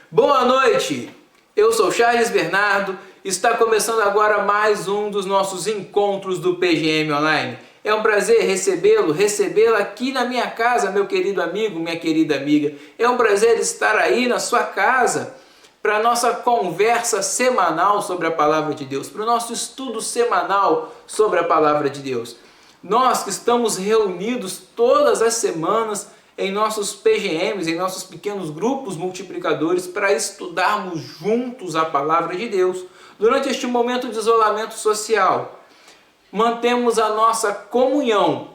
Boa noite, eu sou Charles Bernardo, está começando agora mais um dos nossos encontros do PGM Online. É um prazer recebê-la aqui na minha casa, meu querido amigo, minha querida amiga. É um prazer estar aí na sua casa para a nossa conversa semanal sobre a Palavra de Deus, para o nosso estudo semanal sobre a Palavra de Deus. Nós que estamos reunidos todas as semanas em nossos PGMs, em nossos pequenos grupos multiplicadores, para estudarmos juntos a Palavra de Deus. Durante este momento de isolamento social, mantemos a nossa comunhão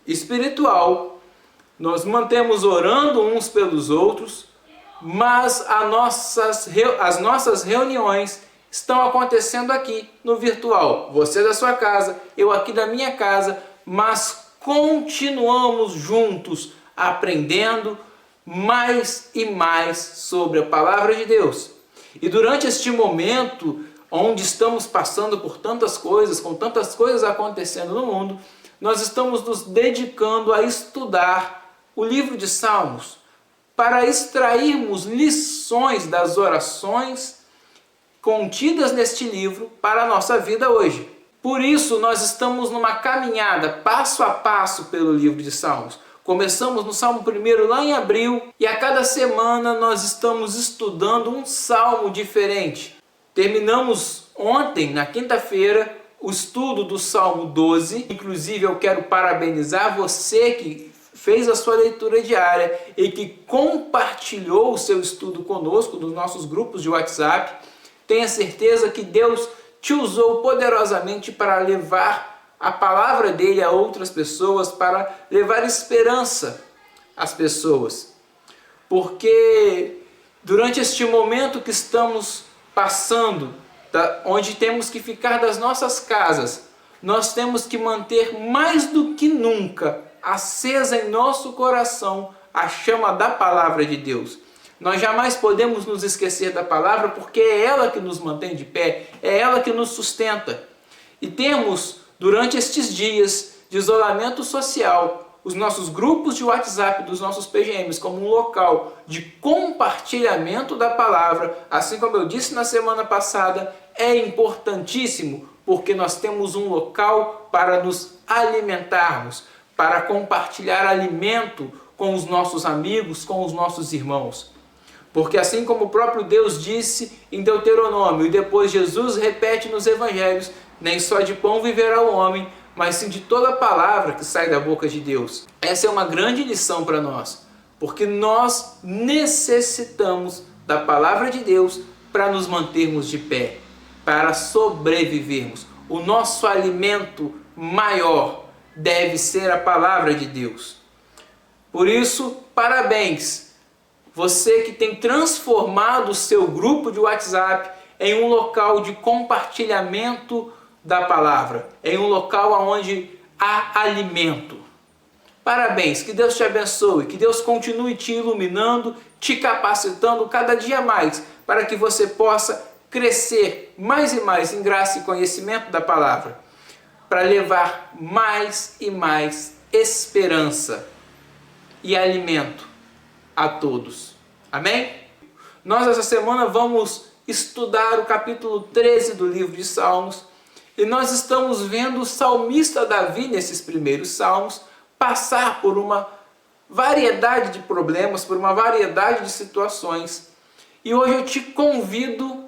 espiritual, nós mantemos orando uns pelos outros, mas as nossas reuniões estão acontecendo aqui no virtual. Você da sua casa, eu aqui da minha casa, mas continuamos juntos aprendendo mais e mais sobre a Palavra de Deus. E durante este momento, onde estamos passando por tantas coisas, com tantas coisas acontecendo no mundo, nós estamos nos dedicando a estudar o livro de Salmos, para extrairmos lições das orações contidas neste livro para a nossa vida hoje. Por isso, nós estamos numa caminhada passo a passo pelo livro de Salmos. Começamos no Salmo 1 lá em abril e a cada semana nós estamos estudando um salmo diferente. Terminamos ontem, na quinta-feira, o estudo do Salmo 12. Inclusive, eu quero parabenizar você que fez a sua leitura diária e que compartilhou o seu estudo conosco nos nossos grupos de WhatsApp. Tenha certeza que Deus te usou poderosamente para levar a palavra dele a outras pessoas, para levar esperança às pessoas. Porque durante este momento que estamos passando, onde temos que ficar das nossas casas, nós temos que manter mais do que nunca acesa em nosso coração a chama da palavra de Deus. Nós jamais podemos nos esquecer da palavra, porque é ela que nos mantém de pé, é ela que nos sustenta. E temos, durante estes dias de isolamento social, os nossos grupos de WhatsApp dos nossos PGMs como um local de compartilhamento da palavra, assim como eu disse na semana passada, é importantíssimo, porque nós temos um local para nos alimentarmos, para compartilhar alimento com os nossos amigos, com os nossos irmãos. Porque assim como o próprio Deus disse em Deuteronômio, e depois Jesus repete nos evangelhos, nem só de pão viverá o homem, mas sim de toda palavra que sai da boca de Deus. Essa é uma grande lição para nós, porque nós necessitamos da palavra de Deus para nos mantermos de pé, para sobrevivermos. O nosso alimento maior deve ser a palavra de Deus. Por isso, parabéns! Você que tem transformado o seu grupo de WhatsApp em um local de compartilhamento da palavra, em um local onde há alimento. Parabéns, que Deus te abençoe, que Deus continue te iluminando, te capacitando cada dia mais, para que você possa crescer mais e mais em graça e conhecimento da palavra, para levar mais e mais esperança e alimento a todos. Amém? Nós essa semana vamos estudar o capítulo 13 do livro de Salmos e nós estamos vendo o salmista Davi nesses primeiros salmos passar por uma variedade de problemas, por uma variedade de situações. E hoje eu te convido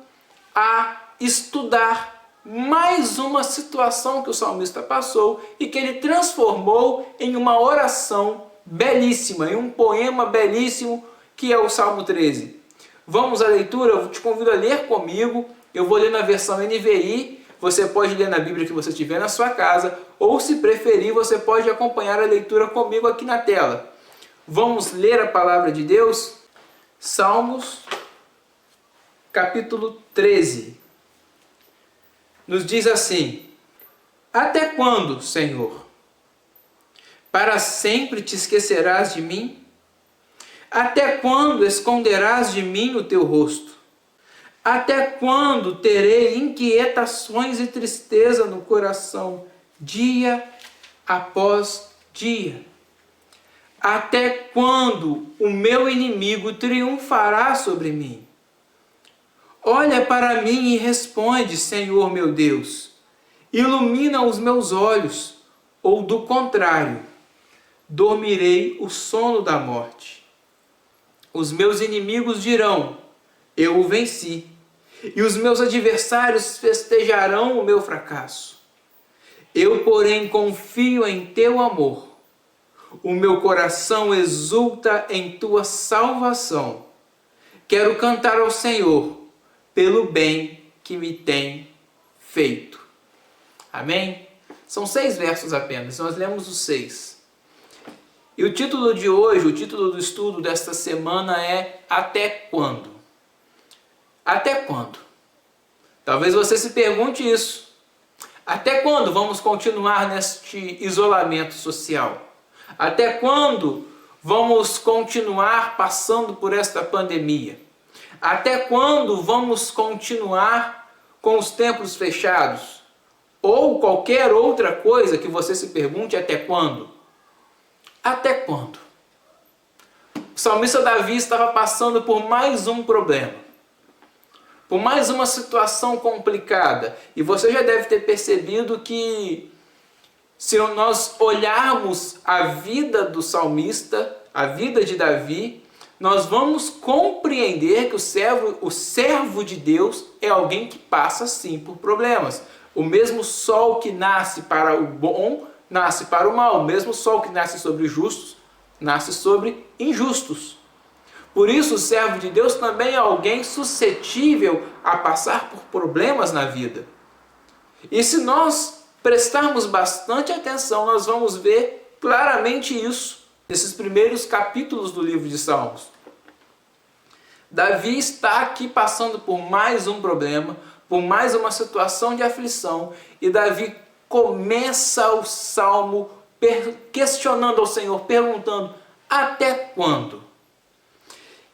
a estudar mais uma situação que o salmista passou e que ele transformou em uma oração belíssima, em um poema belíssimo, que é o Salmo 13. Vamos à leitura? Eu te convido a ler comigo. Eu vou ler na versão NVI. Você pode ler na Bíblia que você tiver na sua casa, ou se preferir, você pode acompanhar a leitura comigo aqui na tela. Vamos ler a palavra de Deus? Salmos, capítulo 13. Nos diz assim: Até quando, Senhor? Para sempre te esquecerás de mim? Até quando esconderás de mim o teu rosto? Até quando terei inquietações e tristeza no coração, dia após dia? Até quando o meu inimigo triunfará sobre mim? Olha para mim e responde, Senhor meu Deus. Ilumina os meus olhos, ou do contrário, dormirei o sono da morte. Os meus inimigos dirão, eu o venci, e os meus adversários festejarão o meu fracasso. Eu, porém, confio em teu amor. O meu coração exulta em tua salvação. Quero cantar ao Senhor pelo bem que me tem feito. Amém? São 6 versos apenas, nós lemos os 6. E o título de hoje, o título do estudo desta semana é Até quando? Até quando? Talvez você se pergunte isso. Até quando vamos continuar neste isolamento social? Até quando vamos continuar passando por esta pandemia? Até quando vamos continuar com os templos fechados? Ou qualquer outra coisa que você se pergunte, até quando? Até quando? O salmista Davi estava passando por mais um problema, por mais uma situação complicada. E você já deve ter percebido que, se nós olharmos a vida do salmista, a vida de Davi, nós vamos compreender que o servo de Deus é alguém que passa sim por problemas. O mesmo sol que nasce para o bom, nasce para o mal. O mesmo sol que nasce sobre justos, nasce sobre injustos. Por isso, o servo de Deus também é alguém suscetível a passar por problemas na vida. E se nós prestarmos bastante atenção, nós vamos ver claramente isso nesses primeiros capítulos do livro de Salmos. Davi está aqui passando por mais um problema, por mais uma situação de aflição, e Davi começa o salmo questionando ao Senhor, perguntando, até quando?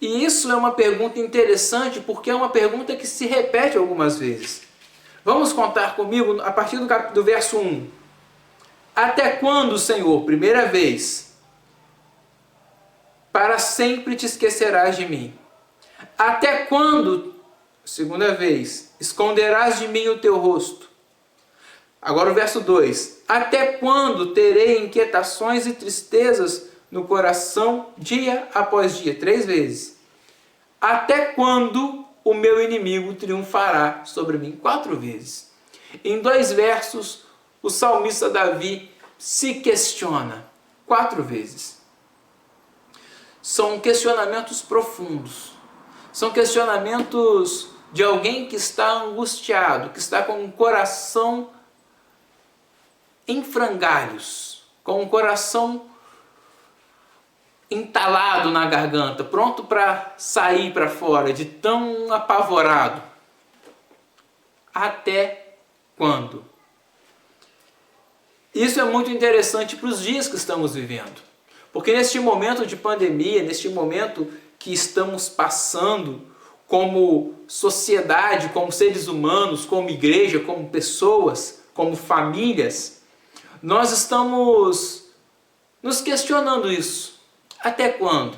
E isso é uma pergunta interessante, porque é uma pergunta que se repete algumas vezes. Vamos contar comigo a partir do verso 1. Até quando, Senhor, primeira vez, para sempre te esquecerás de mim? Até quando, segunda vez, esconderás de mim o teu rosto? Agora o verso 2. Até quando terei inquietações e tristezas no coração dia após dia? 3 vezes. Até quando o meu inimigo triunfará sobre mim? 4 vezes. Em 2 versos, o salmista Davi se questiona 4 vezes. São questionamentos profundos. São questionamentos de alguém que está angustiado, que está com um coração em frangalhos, com um coração entalado na garganta, pronto para sair para fora, de tão apavorado. Até quando? Isso é muito interessante para os dias que estamos vivendo, porque neste momento de pandemia, neste momento que estamos passando como sociedade, como seres humanos, como igreja, como pessoas, como famílias, nós estamos nos questionando isso. Até quando?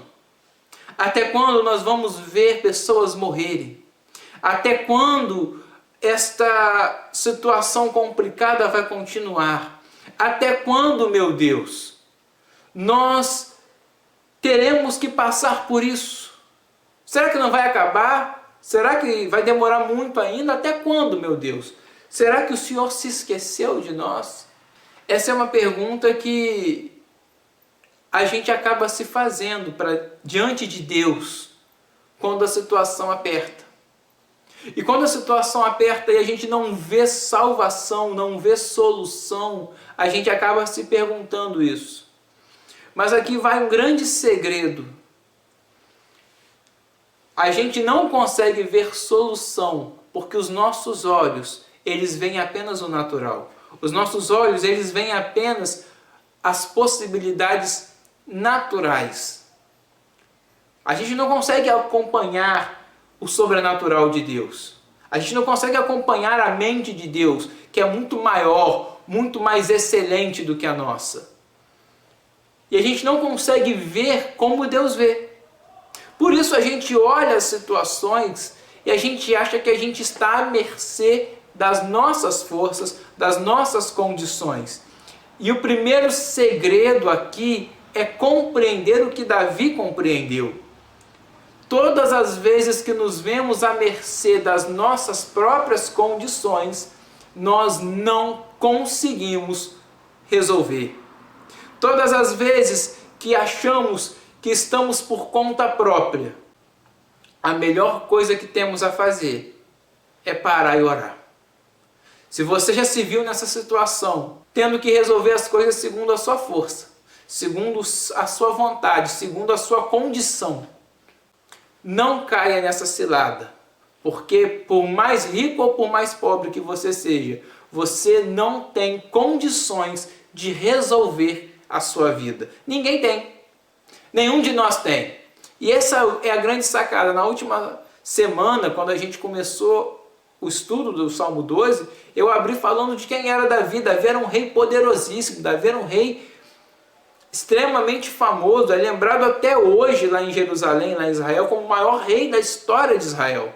Até quando nós vamos ver pessoas morrerem? Até quando esta situação complicada vai continuar? Até quando, meu Deus, nós teremos que passar por isso? Será que não vai acabar? Será que vai demorar muito ainda? Até quando, meu Deus? Será que o Senhor se esqueceu de nós? Essa é uma pergunta que a gente acaba se fazendo diante de Deus quando a situação aperta. E quando a situação aperta e a gente não vê salvação, não vê solução, a gente acaba se perguntando isso. Mas aqui vai um grande segredo. A gente não consegue ver solução porque os nossos olhos, eles veem apenas o natural. Os nossos olhos, eles veem apenas as possibilidades naturais. A gente não consegue acompanhar o sobrenatural de Deus. A gente não consegue acompanhar a mente de Deus, que é muito maior, muito mais excelente do que a nossa. E a gente não consegue ver como Deus vê. Por isso a gente olha as situações e a gente acha que a gente está à mercê das nossas forças, das nossas condições. E o primeiro segredo aqui é compreender o que Davi compreendeu. Todas as vezes que nos vemos à mercê das nossas próprias condições, nós não conseguimos resolver. Todas as vezes que achamos que estamos por conta própria, a melhor coisa que temos a fazer é parar e orar. Se você já se viu nessa situação, tendo que resolver as coisas segundo a sua força, segundo a sua vontade, segundo a sua condição, não caia nessa cilada, porque por mais rico ou por mais pobre que você seja, você não tem condições de resolver a sua vida. Ninguém tem. Nenhum de nós tem. E essa é a grande sacada. Na última semana, quando a gente começou o estudo do Salmo 12, eu abri falando de quem era Davi. Davi era um rei poderosíssimo, Davi era um rei extremamente famoso, é lembrado até hoje lá em Jerusalém, lá em Israel, como o maior rei da história de Israel.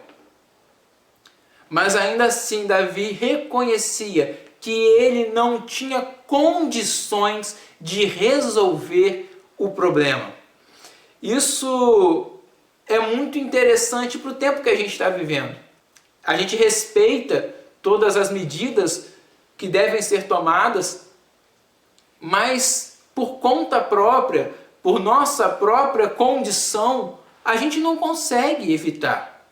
Mas ainda assim, Davi reconhecia que ele não tinha condições de resolver o problema. Isso é muito interessante para o tempo que a gente está vivendo. A gente respeita todas as medidas que devem ser tomadas, mas por conta própria, por nossa própria condição, a gente não consegue evitar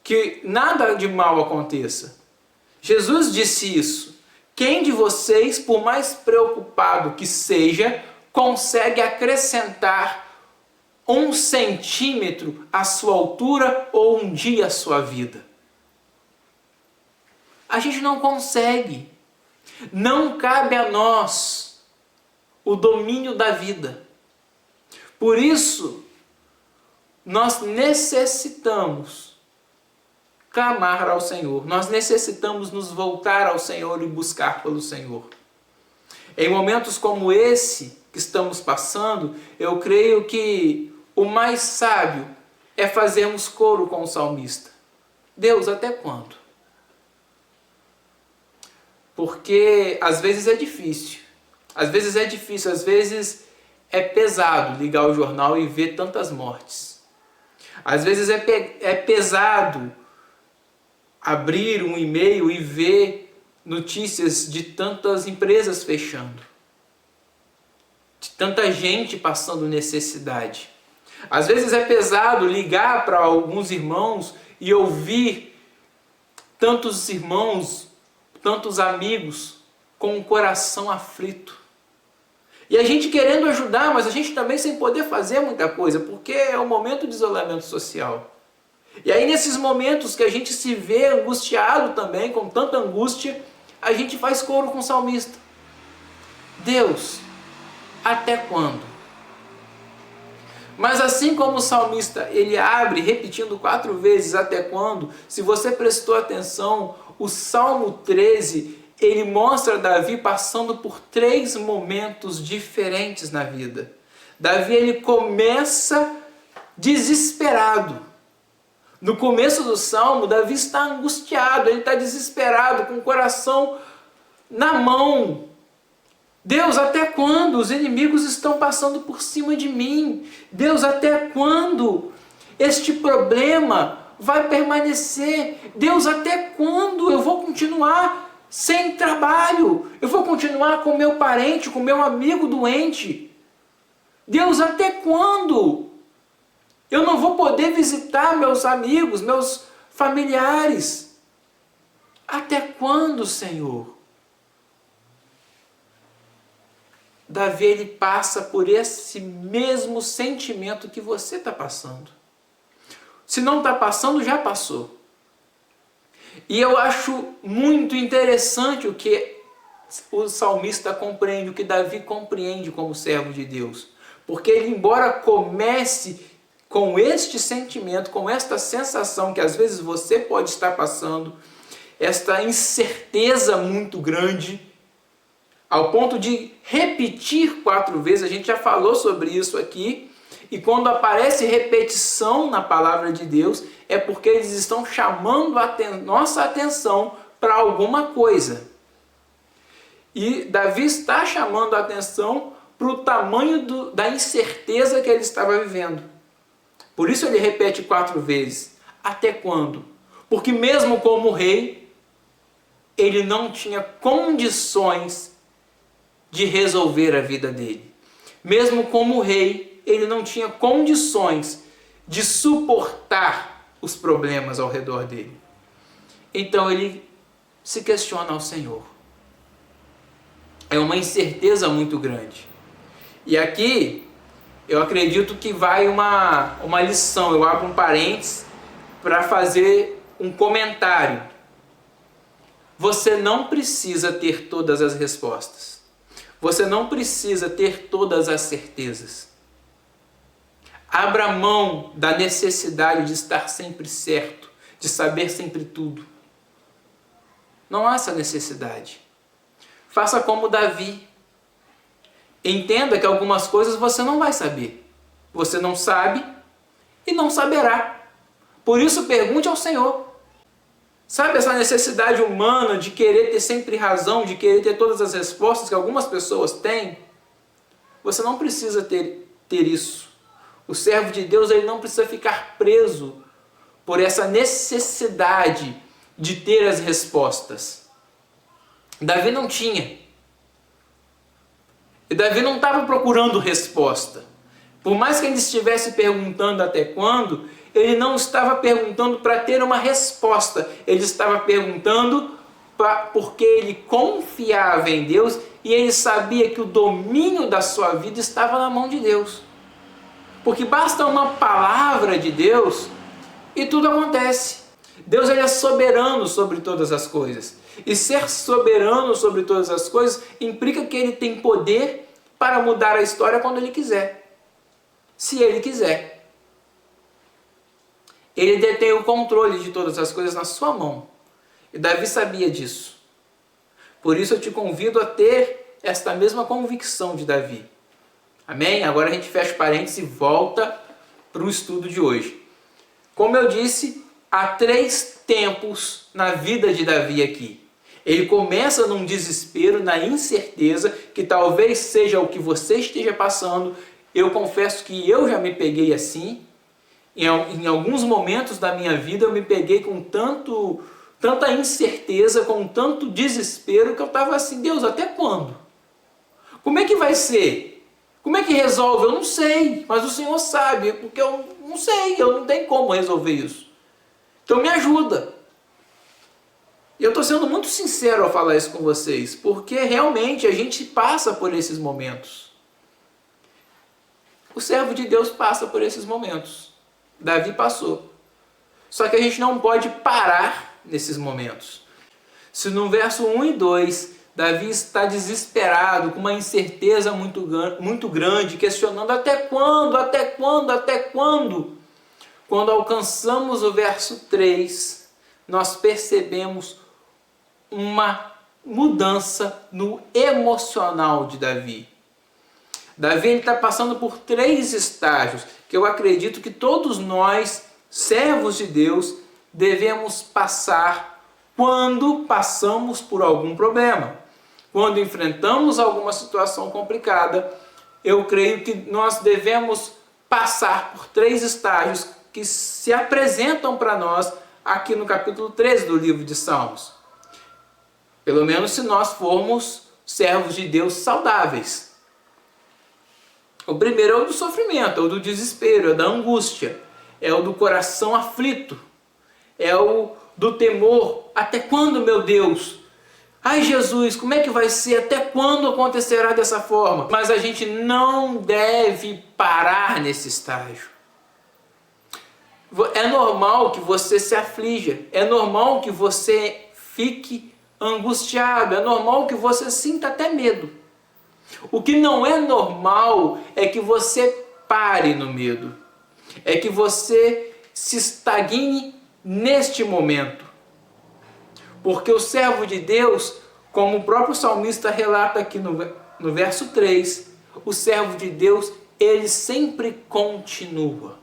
que nada de mal aconteça. Jesus disse isso. Quem de vocês, por mais preocupado que seja, consegue acrescentar 1 centímetro à sua altura ou um dia à sua vida? A gente não consegue. Não cabe a nós o domínio da vida. Por isso, nós necessitamos clamar ao Senhor. Nós necessitamos nos voltar ao Senhor e buscar pelo Senhor. Em momentos como esse que estamos passando, eu creio que o mais sábio é fazermos coro com o salmista. Deus, até quando? Porque às vezes é difícil. Às vezes é pesado ligar o jornal e ver tantas mortes. Às vezes é pesado abrir um e-mail e ver notícias de tantas empresas fechando, de tanta gente passando necessidade. Às vezes é pesado ligar para alguns irmãos e ouvir tantos irmãos, tantos amigos com o coração aflito. E a gente querendo ajudar, mas a gente também sem poder fazer muita coisa, porque é um momento de isolamento social. E aí nesses momentos que a gente se vê angustiado também, com tanta angústia, a gente faz coro com o salmista. Deus, até quando? Mas assim como o salmista, ele abre repetindo 4 vezes até quando, se você prestou atenção, o Salmo 13, ele mostra Davi passando por 3 momentos diferentes na vida. Davi, ele começa desesperado. No começo do Salmo, Davi está angustiado, ele está desesperado, com o coração na mão. Deus, até quando os inimigos estão passando por cima de mim? Deus, até quando este problema vai permanecer? Deus, até quando eu vou continuar sem trabalho? Eu vou continuar com meu parente, com meu amigo doente? Deus, até quando eu não vou poder visitar meus amigos, meus familiares? Até quando, Senhor? Davi, ele passa por esse mesmo sentimento que você está passando. Se não está passando, já passou. E eu acho muito interessante o que o salmista compreende, o que Davi compreende como servo de Deus. Porque ele, embora comece com este sentimento, com esta sensação que às vezes você pode estar passando, esta incerteza muito grande, ao ponto de repetir 4 vezes, a gente já falou sobre isso aqui, E quando aparece repetição na palavra de Deus, é porque eles estão chamando a nossa atenção para alguma coisa. E Davi está chamando a atenção para o tamanho da incerteza que ele estava vivendo. Por isso ele repete 4 vezes. Até quando? Porque mesmo como rei, ele não tinha condições de resolver a vida dele. Mesmo como rei, ele não tinha condições de suportar os problemas ao redor dele. Então ele se questiona ao Senhor. É uma incerteza muito grande. E aqui, eu acredito que vai uma lição. Eu abro um parênteses para fazer um comentário. Você não precisa ter todas as respostas. Você não precisa ter todas as certezas. Abra mão da necessidade de estar sempre certo, de saber sempre tudo. Não há essa necessidade. Faça como Davi. Entenda que algumas coisas você não vai saber. Você não sabe e não saberá. Por isso pergunte ao Senhor. Sabe essa necessidade humana de querer ter sempre razão, de querer ter todas as respostas que algumas pessoas têm? Você não precisa ter isso. O servo de Deus, ele não precisa ficar preso por essa necessidade de ter as respostas. Davi não tinha. E Davi não estava procurando resposta. Por mais que ele estivesse perguntando até quando, ele não estava perguntando para ter uma resposta. Ele estava perguntando porque ele confiava em Deus e ele sabia que o domínio da sua vida estava na mão de Deus. Porque basta uma palavra de Deus e tudo acontece. Deus, ele é soberano sobre todas as coisas. E ser soberano sobre todas as coisas implica que ele tem poder para mudar a história quando ele quiser. Se ele quiser. Ele detém o controle de todas as coisas na sua mão. E Davi sabia disso. Por isso eu te convido a ter esta mesma convicção de Davi. Amém? Agora a gente fecha parênteses e volta para o estudo de hoje. Como eu disse, há 3 tempos na vida de Davi aqui. Ele começa num desespero, na incerteza, que talvez seja o que você esteja passando. Eu confesso que eu já me peguei assim. Em alguns momentos da minha vida eu me peguei com tanta incerteza, com tanto desespero, que eu estava assim, Deus, até quando? Como é que vai ser? Como é que resolve? Eu não sei, mas o Senhor sabe, porque eu não sei, eu não tenho como resolver isso. Então me ajuda. E eu estou sendo muito sincero ao falar isso com vocês, porque realmente a gente passa por esses momentos. O servo de Deus passa por esses momentos. Davi passou. Só que a gente não pode parar nesses momentos. Se no verso 1 e 2, Davi está desesperado, com uma incerteza muito grande, questionando até quando, até quando, até quando. Quando alcançamos o verso 3, nós percebemos uma mudança no emocional de Davi. Davi está passando por 3 estágios que eu acredito que todos nós, servos de Deus, devemos passar quando passamos por algum problema. Quando enfrentamos alguma situação complicada, eu creio que nós devemos passar por 3 estágios que se apresentam para nós aqui no capítulo 13 do livro de Salmos. Pelo menos se nós formos servos de Deus saudáveis. O primeiro é o do sofrimento, é o do desespero, é da angústia, é o do coração aflito, é o do temor. Até quando, meu Deus? Ai, Jesus, como é que vai ser? Até quando acontecerá dessa forma? Mas a gente não deve parar nesse estágio. É normal que você se aflija, é normal que você fique angustiado, é normal que você sinta até medo. O que não é normal é que você pare no medo, é que você se estagne neste momento. Porque o servo de Deus, como o próprio salmista relata aqui no verso 3, o servo de Deus, Ele sempre continua.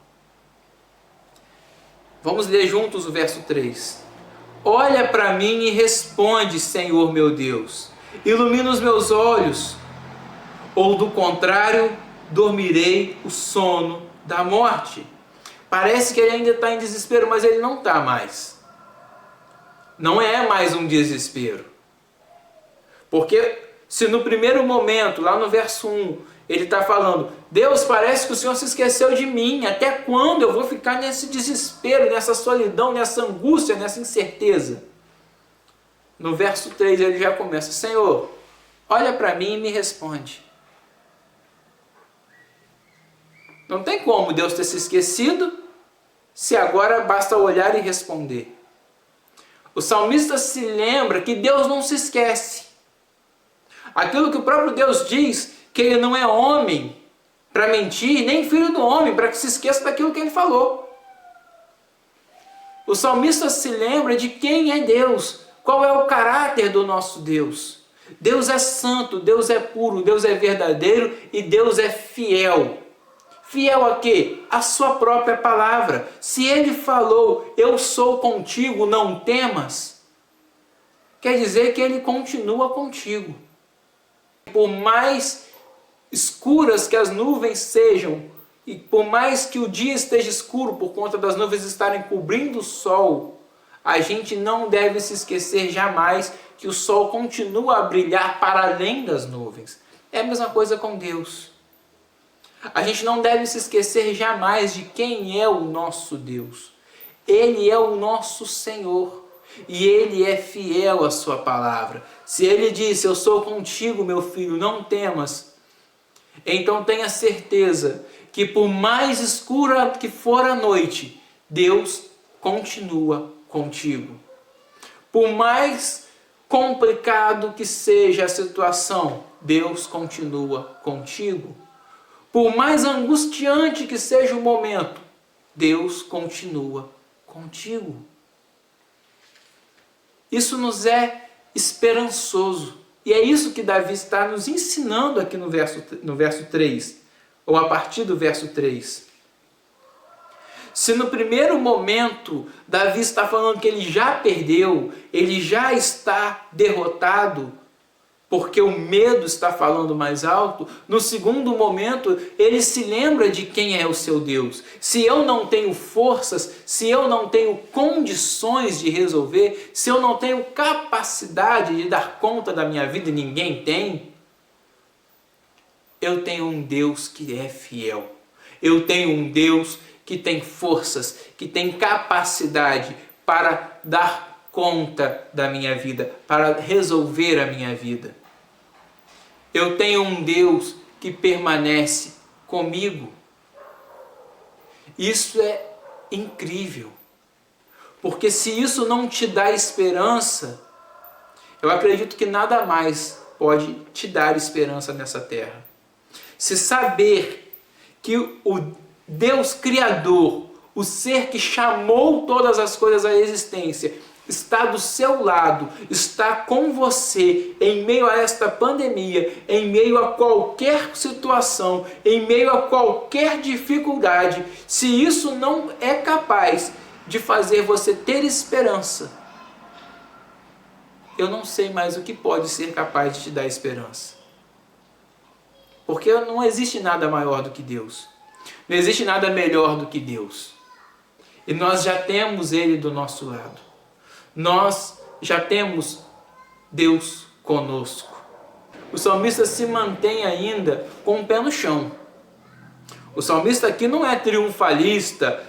Vamos ler juntos o verso 3. Olha para mim e responde, Senhor meu Deus. Ilumina os meus olhos, ou do contrário, dormirei o sono da morte. Parece que ele ainda está em desespero, mas ele não está mais. Não é mais um desespero. Porque se no primeiro momento, lá no verso 1, ele está falando, Deus, parece que o Senhor se esqueceu de mim, até quando eu vou ficar nesse desespero, nessa solidão, nessa angústia, nessa incerteza? No verso 3 ele já começa, Senhor, olha para mim e me responde. Não tem como Deus ter se esquecido, se agora basta olhar e responder. O salmista se lembra que Deus não se esquece. Aquilo que o próprio Deus diz, que ele não é homem para mentir, nem filho do homem para que se esqueça daquilo que ele falou. O salmista se lembra de quem é Deus, qual é o caráter do nosso Deus. Deus é santo, Deus é puro, Deus é verdadeiro e Deus é fiel. Fiel a quê? A sua própria palavra. Se ele falou, eu sou contigo, não temas, quer dizer que ele continua contigo. Por mais escuras que as nuvens sejam, e por mais que o dia esteja escuro por conta das nuvens estarem cobrindo o sol, a gente não deve se esquecer jamais que o sol continua a brilhar para além das nuvens. É a mesma coisa com Deus. A gente não deve se esquecer jamais de quem é o nosso Deus. Ele é o nosso Senhor. E Ele é fiel à sua palavra. Se Ele disse, eu sou contigo, meu filho, não temas. Então tenha certeza que por mais escura que for a noite, Deus continua contigo. Por mais complicado que seja a situação, Deus continua contigo. Por mais angustiante que seja o momento, Deus continua contigo. Isso nos é esperançoso. E é isso que Davi está nos ensinando aqui no verso 3, ou a partir do verso 3. Se no primeiro momento Davi está falando que ele já perdeu, ele já está derrotado, porque o medo está falando mais alto, no segundo momento ele se lembra de quem é o seu Deus. Se eu não tenho forças, se eu não tenho condições de resolver, se eu não tenho capacidade de dar conta da minha vida e ninguém tem, eu tenho um Deus que é fiel. Eu tenho um Deus que tem forças, que tem capacidade para dar conta da minha vida, para resolver a minha vida. Eu tenho um Deus que permanece comigo. Isso é incrível. Porque se isso não te dá esperança, eu acredito que nada mais pode te dar esperança nessa terra. Se saber que o Deus Criador, o ser que chamou todas as coisas à existência, está do seu lado, está com você em meio a esta pandemia, em meio a qualquer situação, em meio a qualquer dificuldade, se isso não é capaz de fazer você ter esperança, eu não sei mais o que pode ser capaz de te dar esperança. Porque não existe nada maior do que Deus. Não existe nada melhor do que Deus. E nós já temos Ele do nosso lado. Nós já temos Deus conosco. O salmista se mantém ainda com o pé no chão. O salmista aqui não é triunfalista.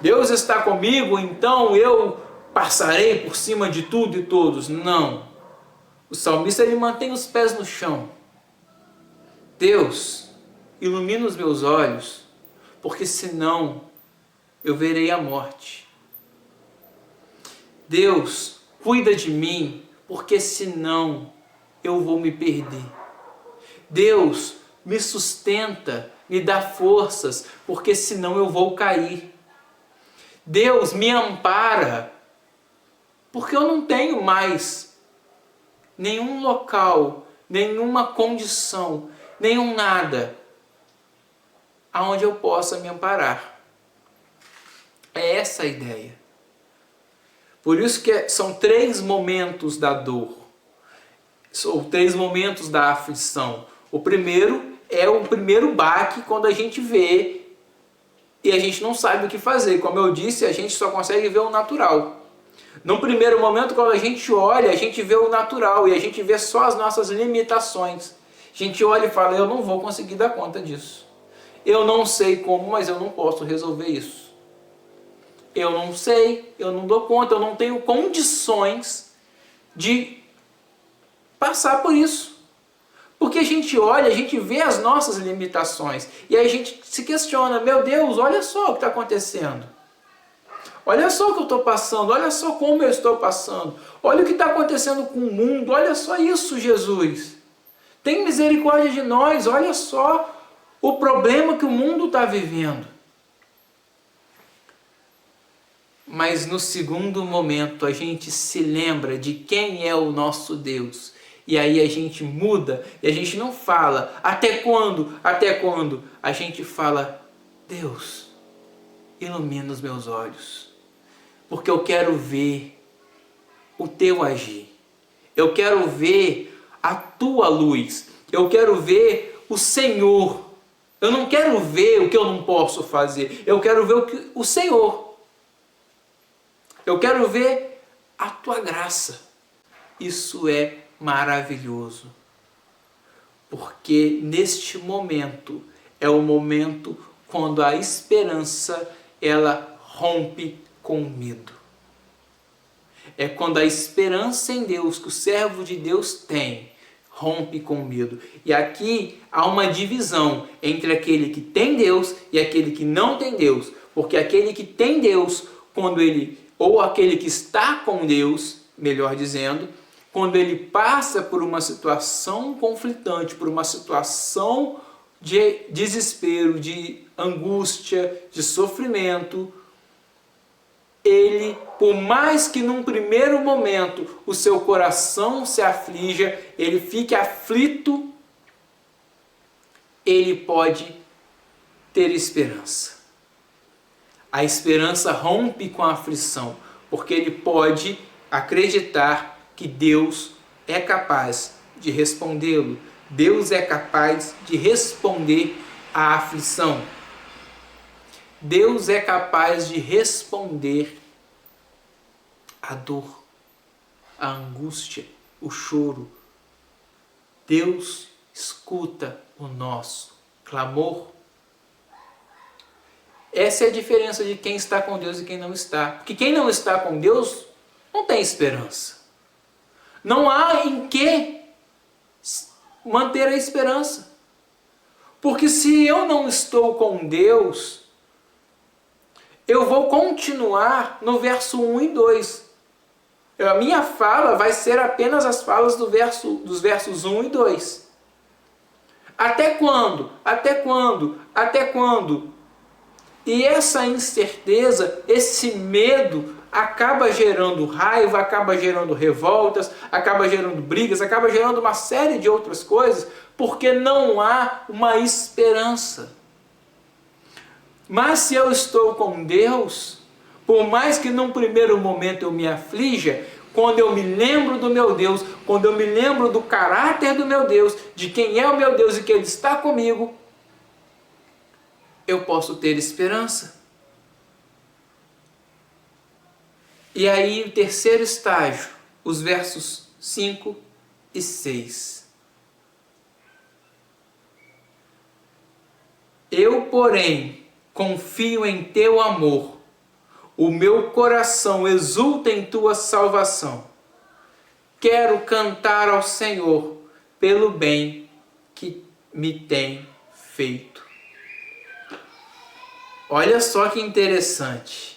Deus está comigo, então eu passarei por cima de tudo e todos. Não. O salmista ele mantém os pés no chão. Deus, ilumina os meus olhos, porque senão eu verei a morte. Deus, cuida de mim, porque senão eu vou me perder. Deus, me sustenta, me dá forças, porque senão eu vou cair. Deus, me ampara, porque eu não tenho mais nenhum local, nenhuma condição, nenhum nada aonde eu possa me amparar. É essa a ideia. Por isso que são 3 momentos da dor, ou 3 momentos da aflição. O primeiro é o primeiro baque, quando a gente vê e a gente não sabe o que fazer. Como eu disse, a gente só consegue ver o natural. No primeiro momento, quando a gente olha, a gente vê o natural e a gente vê só as nossas limitações. A gente olha e fala, eu não vou conseguir dar conta disso. Eu não sei como, mas eu não posso resolver isso. Eu não sei, eu não dou conta, eu não tenho condições de passar por isso. Porque a gente olha, a gente vê as nossas limitações e aí a gente se questiona, meu Deus, olha só o que está acontecendo. Olha só o que eu estou passando, olha só como eu estou passando. Olha o que está acontecendo com o mundo, olha só isso, Jesus. Tem misericórdia de nós, olha só o problema que o mundo está vivendo. Mas no segundo momento a gente se lembra de quem é o nosso Deus. E aí a gente muda e a gente não fala, até quando? Até quando? A gente fala, Deus, ilumina os meus olhos. Porque eu quero ver o teu agir. Eu quero ver a tua luz. Eu quero ver o Senhor. Eu não quero ver o que eu não posso fazer. Eu quero ver o Senhor. Eu quero ver a tua graça. Isso é maravilhoso. Porque neste momento é o momento quando a esperança ela rompe com o medo. É quando a esperança em Deus que o servo de Deus tem rompe com o medo. E aqui há uma divisão entre aquele que tem Deus e aquele que não tem Deus. Porque aquele que tem Deus, quando ele, ou aquele que está com Deus, melhor dizendo, quando ele passa por uma situação conflitante, por uma situação de desespero, de angústia, de sofrimento, ele, por mais que num primeiro momento o seu coração se aflija, ele fique aflito, ele pode ter esperança. A esperança rompe com a aflição, porque ele pode acreditar que Deus é capaz de respondê-lo. Deus é capaz de responder à aflição. Deus é capaz de responder à dor, à angústia, o choro. Deus escuta o nosso clamor. Essa é a diferença de quem está com Deus e quem não está. Porque quem não está com Deus não tem esperança. Não há em que manter a esperança. Porque se eu não estou com Deus, eu vou continuar no verso 1 e 2. A minha fala vai ser apenas as falas dos versos 1 e 2. Até quando? Até quando? Até quando? E essa incerteza, esse medo, acaba gerando raiva, acaba gerando revoltas, acaba gerando brigas, acaba gerando uma série de outras coisas, porque não há uma esperança. Mas se eu estou com Deus, por mais que num primeiro momento eu me aflija, quando eu me lembro do meu Deus, quando eu me lembro do caráter do meu Deus, de quem é o meu Deus e que Ele está comigo, eu posso ter esperança. E aí o terceiro estágio, os versos 5 e 6. Eu, porém, confio em teu amor, o meu coração exulta em tua salvação. Quero cantar ao Senhor pelo bem que me tem feito. Olha só que interessante.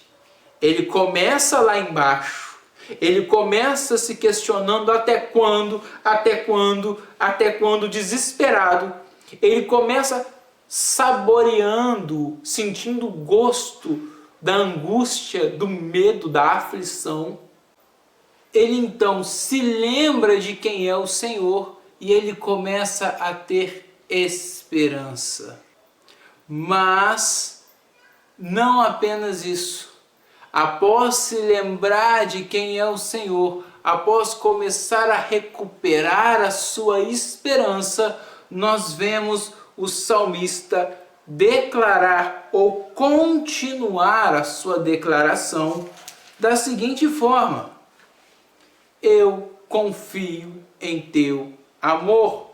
Ele começa lá embaixo, ele começa se questionando até quando, desesperado. Ele começa saboreando, sentindo o gosto da angústia, do medo, da aflição. Ele então se lembra de quem é o Senhor e ele começa a ter esperança. Mas não apenas isso. Após se lembrar de quem é o Senhor, após começar a recuperar a sua esperança, nós vemos o salmista declarar ou continuar a sua declaração da seguinte forma: eu confio em teu amor.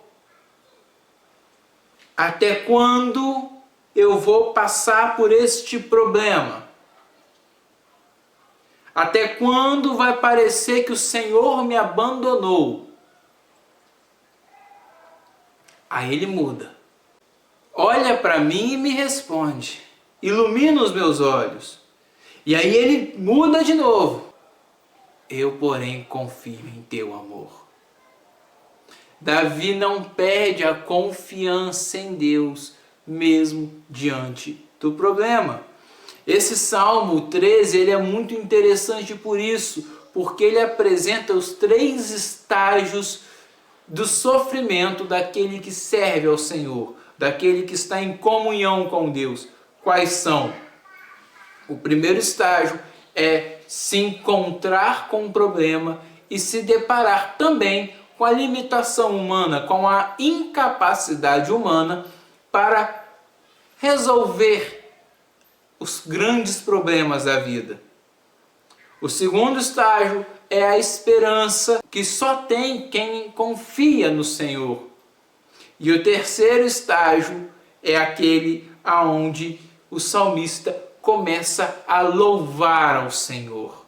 Até quando eu vou passar por este problema? Até quando vai parecer que o Senhor me abandonou? Aí ele muda. Olha para mim e me responde. Ilumina os meus olhos. E aí ele muda de novo. Eu, porém, confio em teu amor. Davi não perde a confiança em Deus, mesmo diante do problema. Esse Salmo 13 ele é muito interessante por isso, porque ele apresenta os 3 estágios do sofrimento daquele que serve ao Senhor, daquele que está em comunhão com Deus. Quais são? O primeiro estágio é se encontrar com o problema e se deparar também com a limitação humana, com a incapacidade humana para resolver os grandes problemas da vida. O segundo estágio é a esperança que só tem quem confia no Senhor. E o terceiro estágio é aquele aonde o salmista começa a louvar ao Senhor.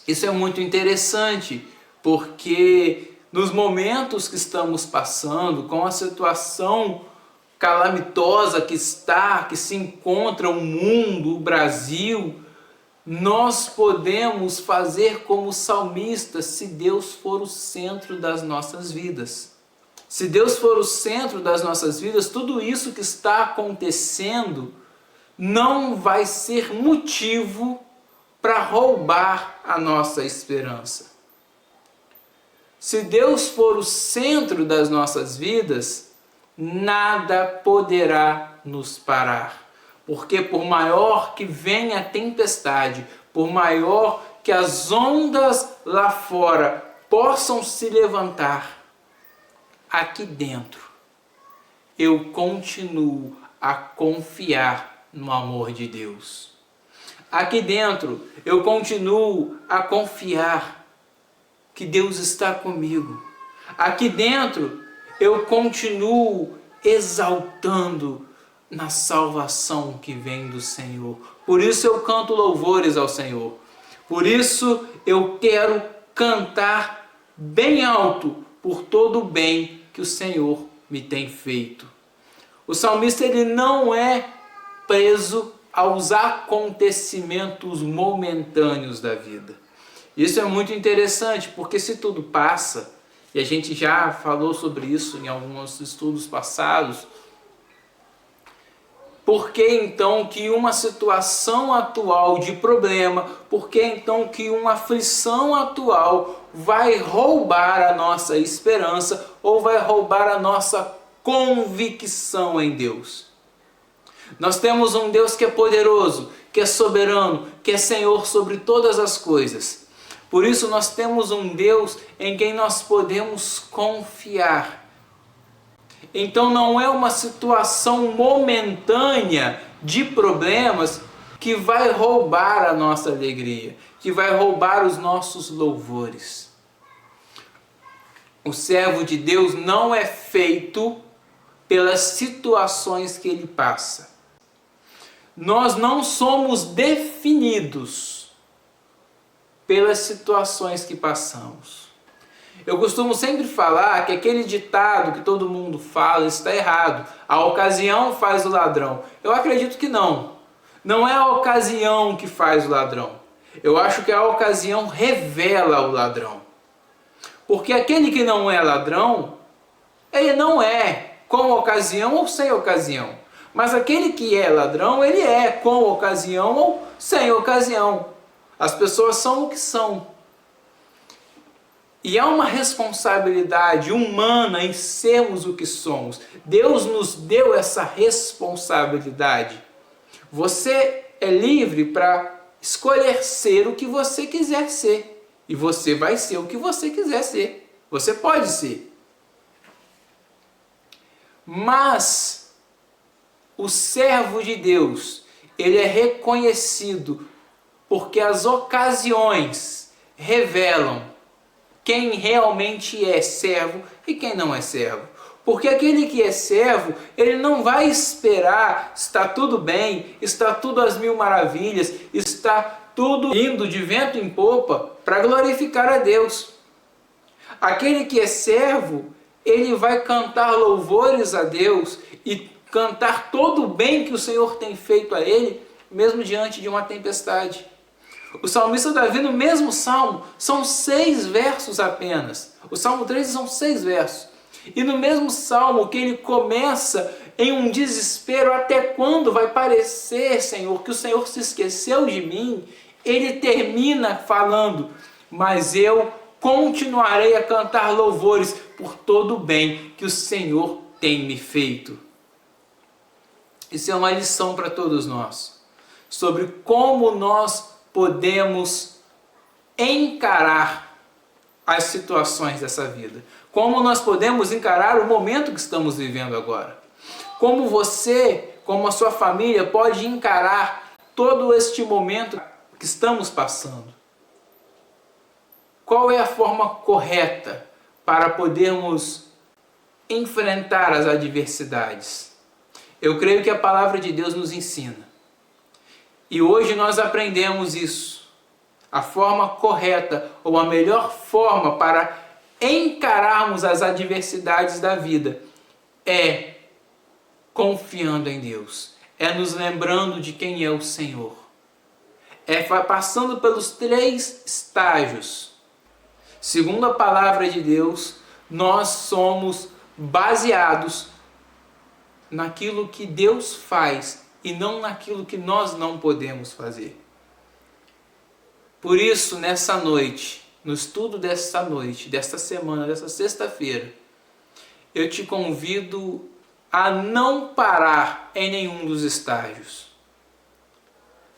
Isso é muito interessante, porque nos momentos que estamos passando, com a situação calamitosa que se encontra o mundo, o Brasil, nós podemos fazer como salmista se Deus for o centro das nossas vidas. Se Deus for o centro das nossas vidas, tudo isso que está acontecendo não vai ser motivo para roubar a nossa esperança. Se Deus for o centro das nossas vidas, nada poderá nos parar. Porque por maior que venha a tempestade, por maior que as ondas lá fora possam se levantar, aqui dentro eu continuo a confiar no amor de Deus. Aqui dentro eu continuo a confiar que Deus está comigo. Aqui dentro eu continuo exaltando na salvação que vem do Senhor. Por isso eu canto louvores ao Senhor. Por isso eu quero cantar bem alto por todo o bem que o Senhor me tem feito. O salmista ele não é preso aos acontecimentos momentâneos da vida. Isso é muito interessante, porque se tudo passa, e a gente já falou sobre isso em alguns estudos passados, por que então que uma situação atual de problema, por que então que uma aflição atual vai roubar a nossa esperança ou vai roubar a nossa convicção em Deus? Nós temos um Deus que é poderoso, que é soberano, que é Senhor sobre todas as coisas. Por isso nós temos um Deus em quem nós podemos confiar. Então não é uma situação momentânea de problemas que vai roubar a nossa alegria, que vai roubar os nossos louvores. O servo de Deus não é feito pelas situações que ele passa. Nós não somos definidos pelas situações que passamos. Eu costumo sempre falar que aquele ditado que todo mundo fala está errado. A ocasião faz o ladrão. Eu acredito que não. Não é a ocasião que faz o ladrão. Eu acho que a ocasião revela o ladrão. Porque aquele que não é ladrão, ele não é com ocasião ou sem ocasião. Mas aquele que é ladrão, ele é com ocasião ou sem ocasião. As pessoas são o que são. E há uma responsabilidade humana em sermos o que somos. Deus nos deu essa responsabilidade. Você é livre para escolher ser o que você quiser ser. E você vai ser o que você quiser ser. Você pode ser. Mas o servo de Deus, ele é reconhecido porque as ocasiões revelam quem realmente é servo e quem não é servo. Porque aquele que é servo, ele não vai esperar, está tudo bem, está tudo às mil maravilhas, está tudo indo de vento em popa para glorificar a Deus. Aquele que é servo, ele vai cantar louvores a Deus e cantar todo o bem que o Senhor tem feito a ele, mesmo diante de uma tempestade. O salmista Davi, no mesmo salmo, são 6 versos apenas. O salmo 13 são 6 versos. E no mesmo salmo que ele começa em um desespero, até quando vai parecer, Senhor, que o Senhor se esqueceu de mim, ele termina falando, mas eu continuarei a cantar louvores por todo o bem que o Senhor tem me feito. Isso é uma lição para todos nós, sobre como nós podemos encarar as situações dessa vida. Como nós podemos encarar o momento que estamos vivendo agora. Como você, como a sua família, pode encarar todo este momento que estamos passando. Qual é a forma correta para podermos enfrentar as adversidades? Eu creio que a palavra de Deus nos ensina. E hoje nós aprendemos isso. A forma correta, ou a melhor forma para encararmos as adversidades da vida é confiando em Deus. É nos lembrando de quem é o Senhor. É passando pelos 3 estágios. Segundo a palavra de Deus, nós somos baseados naquilo que Deus faz e não naquilo que nós não podemos fazer. Por isso, nessa noite, no estudo dessa noite, desta semana, dessa sexta-feira, eu te convido a não parar em nenhum dos estágios.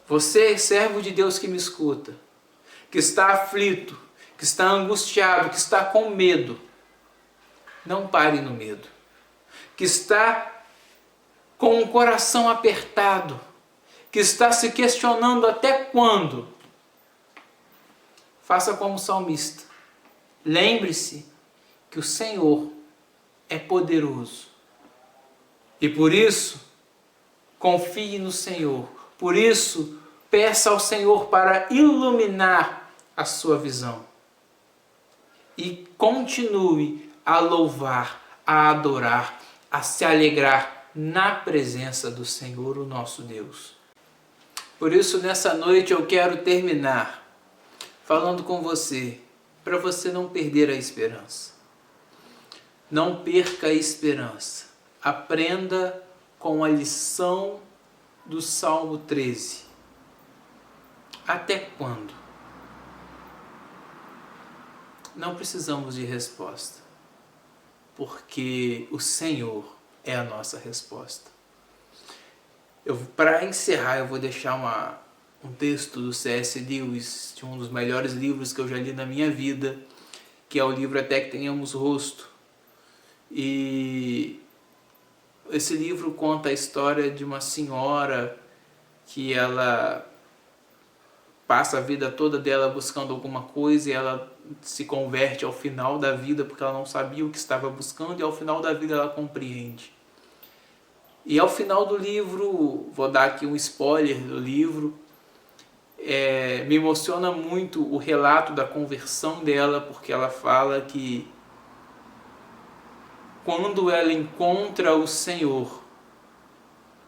Você, servo de Deus que me escuta, que está aflito, que está angustiado, que está com medo, não pare no medo. Que está com o coração apertado, que está se questionando até quando, faça como o salmista. Lembre-se que o Senhor é poderoso. E por isso, confie no Senhor. Por isso, peça ao Senhor para iluminar a sua visão. E continue a louvar, a adorar, a se alegrar na presença do Senhor, o nosso Deus. Por isso, nessa noite eu quero terminar falando com você, para você não perder a esperança. Não perca a esperança. Aprenda com a lição do Salmo 13. Até quando? Não precisamos de resposta, porque o Senhor é a nossa resposta. Para encerrar, eu vou deixar um texto do C.S. Lewis, de um dos melhores livros que eu já li na minha vida, que é o livro Até que Tenhamos Rosto. E esse livro conta a história de uma senhora que ela passa a vida toda dela buscando alguma coisa e ela se converte ao final da vida porque ela não sabia o que estava buscando, e ao final da vida ela compreende. E ao final do livro, vou dar aqui um spoiler do livro, me emociona muito o relato da conversão dela, porque ela fala que quando ela encontra o Senhor,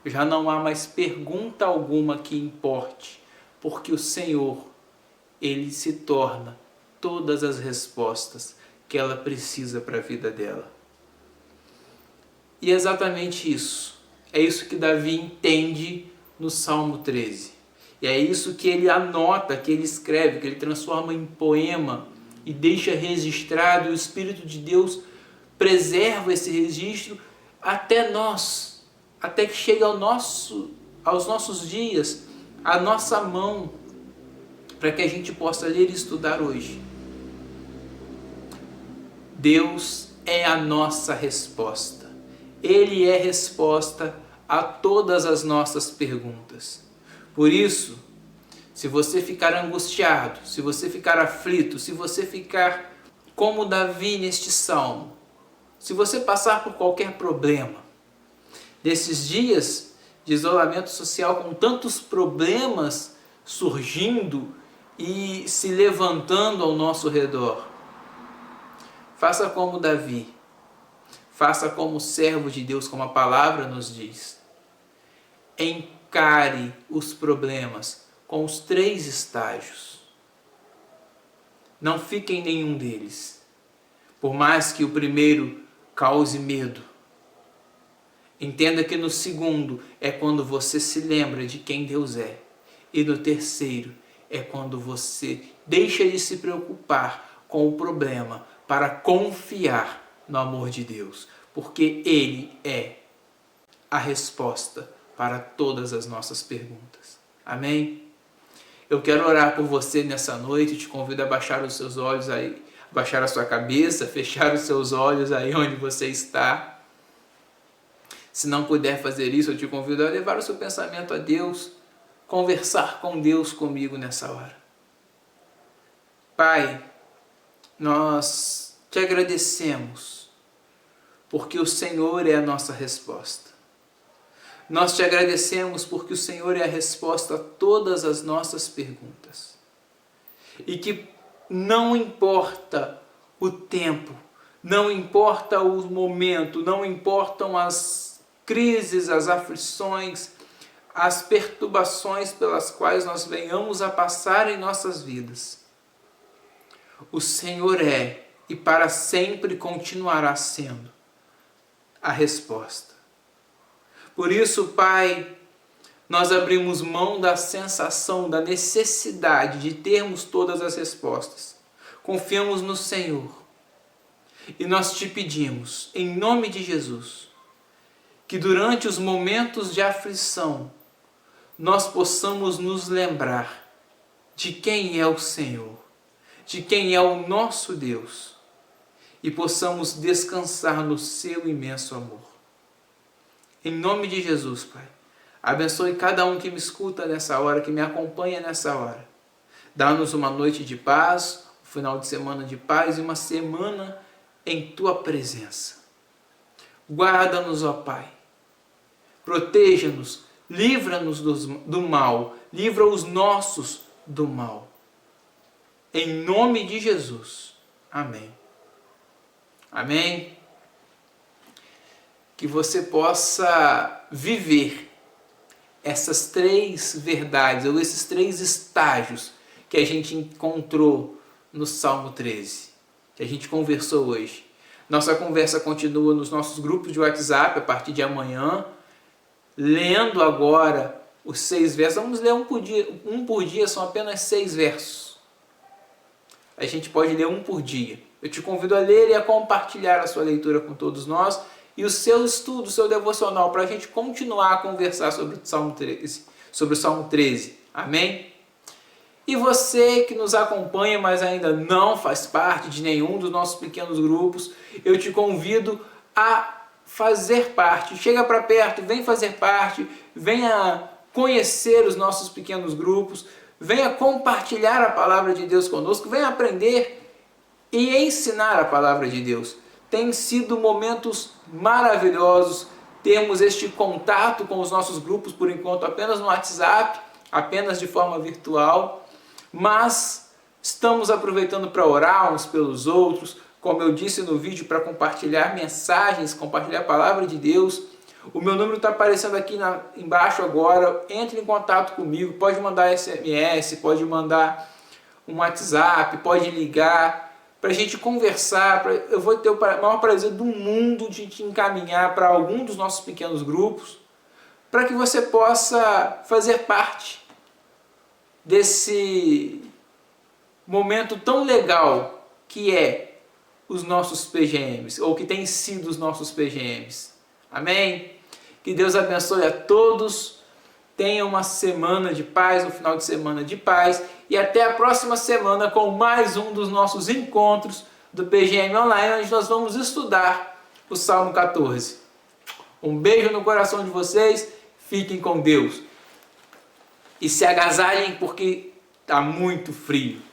já não há mais pergunta alguma que importe, porque o Senhor, Ele se torna todas as respostas que ela precisa para a vida dela. E é exatamente isso. É isso que Davi entende no Salmo 13. E é isso que ele anota, que ele escreve, que ele transforma em poema e deixa registrado, e o Espírito de Deus preserva esse registro até nós, até que chegue aos nossos dias, a nossa mão, para que a gente possa ler e estudar hoje. Deus é a nossa resposta. Ele é resposta a todas as nossas perguntas. Por isso, se você ficar angustiado, se você ficar aflito, se você ficar como Davi neste salmo, se você passar por qualquer problema, nesses dias de isolamento social, com tantos problemas surgindo e se levantando ao nosso redor, faça como Davi, faça como servo de Deus, como a palavra nos diz. Encare os problemas com os 3 estágios. Não fique em nenhum deles. Por mais que o primeiro cause medo, entenda que no segundo é quando você se lembra de quem Deus é. E no terceiro é quando você deixa de se preocupar com o problema para confiar no amor de Deus. Porque Ele é a resposta para todas as nossas perguntas. Amém? Eu quero orar por você nessa noite, te convido a baixar os seus olhos aí, baixar a sua cabeça, fechar os seus olhos aí onde você está. Se não puder fazer isso, eu te convido a levar o seu pensamento a Deus, conversar com Deus comigo nessa hora. Pai, nós te agradecemos, porque o Senhor é a nossa resposta. Nós te agradecemos porque o Senhor é a resposta a todas as nossas perguntas. E que não importa o tempo, não importa o momento, não importam as crises, as aflições, as perturbações pelas quais nós venhamos a passar em nossas vidas. O Senhor é e para sempre continuará sendo a resposta. Por isso, Pai, nós abrimos mão da sensação, da necessidade de termos todas as respostas. Confiamos no Senhor. E nós te pedimos, em nome de Jesus, que durante os momentos de aflição, nós possamos nos lembrar de quem é o Senhor, de quem é o nosso Deus, e possamos descansar no seu imenso amor. Em nome de Jesus, Pai, abençoe cada um que me escuta nessa hora, que me acompanha nessa hora. Dá-nos uma noite de paz, um final de semana de paz e uma semana em Tua presença. Guarda-nos, ó Pai. Proteja-nos, livra-nos do mal, livra os nossos do mal. Em nome de Jesus. Amém. Amém. Que você possa viver essas 3 verdades, ou esses 3 estágios que a gente encontrou no Salmo 13, que a gente conversou hoje. Nossa conversa continua nos nossos grupos de WhatsApp a partir de amanhã, lendo agora os 6 versos. Vamos ler um por dia, são apenas 6 versos. A gente pode ler um por dia. Eu te convido a ler e a compartilhar a sua leitura com todos nós, e o seu estudo, o seu devocional, para a gente continuar a conversar sobre o Salmo 13. Amém? E você que nos acompanha, mas ainda não faz parte de nenhum dos nossos pequenos grupos, eu te convido a fazer parte. Chega para perto, vem fazer parte, venha conhecer os nossos pequenos grupos, venha compartilhar a palavra de Deus conosco, venha aprender e ensinar a palavra de Deus. Tem sido momentos maravilhosos, temos este contato com os nossos grupos, por enquanto apenas no WhatsApp, apenas de forma virtual, mas estamos aproveitando para orar uns pelos outros, como eu disse no vídeo, para compartilhar mensagens, compartilhar a palavra de Deus. O meu número está aparecendo aqui embaixo agora, entre em contato comigo, pode mandar SMS, pode mandar um WhatsApp, pode ligar, para a gente conversar. Eu vou ter o maior prazer do mundo de te encaminhar para algum dos nossos pequenos grupos, para que você possa fazer parte desse momento tão legal que é os nossos PGMs, ou que tem sido os nossos PGMs. Amém? Que Deus abençoe a todos. Tenha uma semana de paz, um final de semana de paz. E até a próxima semana com mais um dos nossos encontros do PGM Online, onde nós vamos estudar o Salmo 14. Um beijo no coração de vocês. Fiquem com Deus. E se agasalhem porque está muito frio.